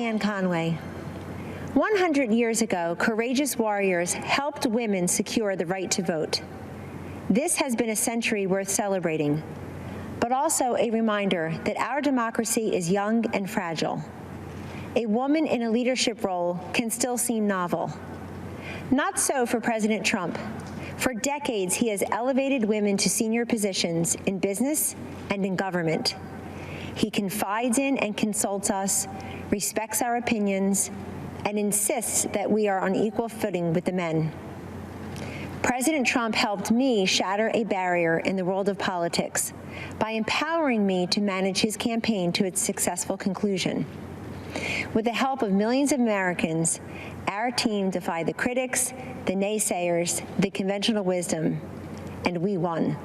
Kellyanne Conway. 100 years ago, courageous warriors helped women secure the right to vote. This has been a century worth celebrating, but also a reminder that our democracy is young and fragile. A woman in a leadership role can still seem novel. Not so for President Trump. For decades, he has elevated women to senior positions in business and in government. He confides in and consults us, respects our opinions, and insists that we are on equal footing with the men. President Trump helped me shatter a barrier in the world of politics by empowering me to manage his campaign to its successful conclusion. With the help of millions of Americans, our team defied the critics, the naysayers, the conventional wisdom, and we won.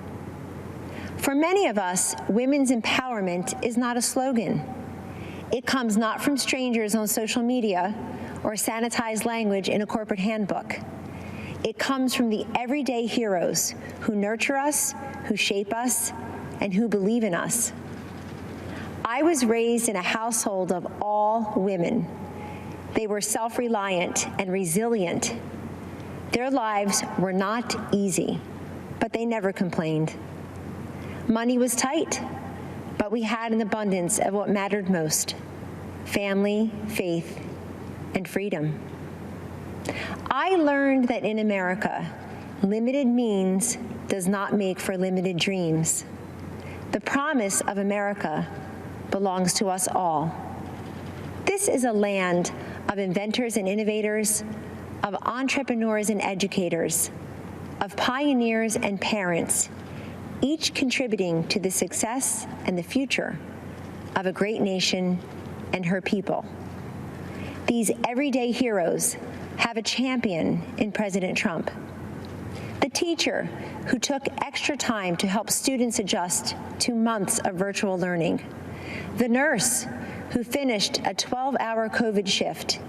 For many of us, women's empowerment is not a slogan. It comes not from strangers on social media or sanitized language in a corporate handbook. It comes from the everyday heroes who nurture us, who shape us, and who believe in us. I was raised in a household of all women. They were self-reliant and resilient. Their lives were not easy, but they never complained. Money was tight, but we had an abundance of what mattered most: family, faith, and freedom. I learned that in America, limited means does not make for limited dreams. The promise of America belongs to us all. This is a land of inventors and innovators, of entrepreneurs and educators, of pioneers and parents, each contributing to the success and the future of a great nation and her people. These everyday heroes have a champion in President Trump. The teacher who took extra time to help students adjust to months of virtual learning. The nurse who finished a 12-hour COVID shift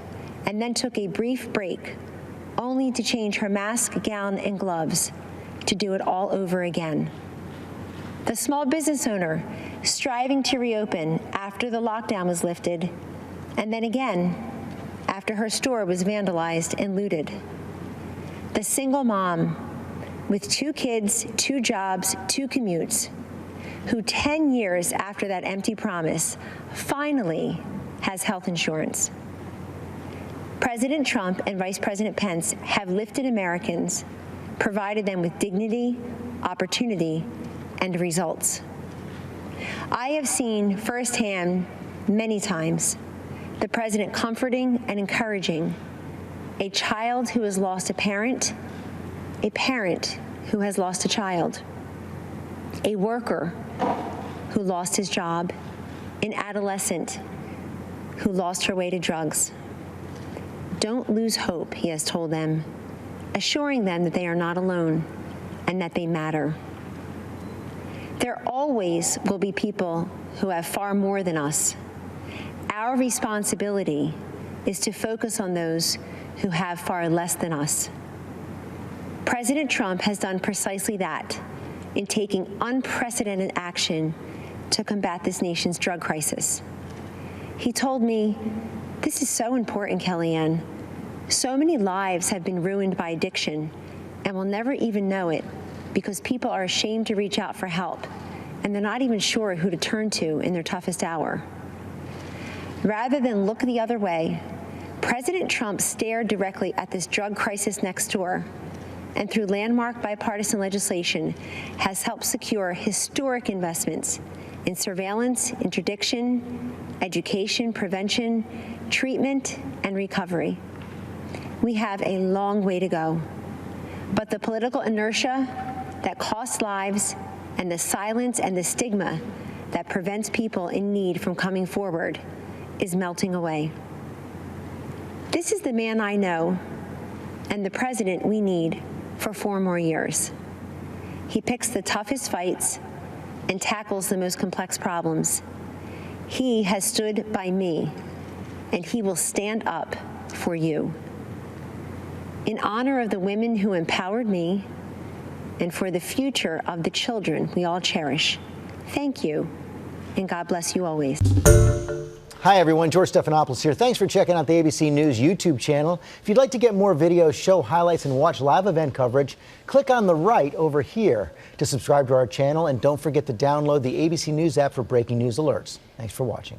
and then took a brief break, only to change her mask, gown, and gloves to do it all over again. The small business owner striving to reopen after the lockdown was lifted, and then again after her store was vandalized and looted. The single mom with 2 kids, 2 jobs, 2 commutes, who 10 years after that empty promise finally has health insurance. President Trump and Vice President Pence have lifted Americans, provided them with dignity, opportunity, and results. I have seen firsthand many times the president comforting and encouraging a child who has lost a parent who has lost a child, a worker who lost his job, an adolescent who lost her way to drugs. Don't lose hope, he has told them, assuring them that they are not alone and that they matter. There always will be people who have far more than us. Our responsibility is to focus on those who have far less than us. President Trump has done precisely that in taking unprecedented action to combat this nation's drug crisis. He told me, "This is so important, Kellyanne. So many lives have been ruined by addiction and will never even know it because people are ashamed to reach out for help, and they're not even sure who to turn to in their toughest hour." Rather than look the other way, President Trump stared directly at this drug crisis next door, and through landmark bipartisan legislation has helped secure historic investments in surveillance, interdiction, education, prevention, treatment, and recovery. We have a long way to go, but the political inertia that costs lives and the silence and the stigma that prevents people in need from coming forward is melting away. This is the man I know and the president we need for 4 more years. He picks the toughest fights and tackles the most complex problems. He has stood by me, and he will stand up for you. In honor of the women who empowered me and for the future of the children we all cherish, thank you, and God bless you always. Hi, everyone. George Stephanopoulos here. Thanks for checking out the ABC News YouTube channel. If you'd like to get more videos, show highlights, and watch live event coverage, click on the right over here to subscribe to our channel. And don't forget to download the ABC News app for breaking news alerts. Thanks for watching.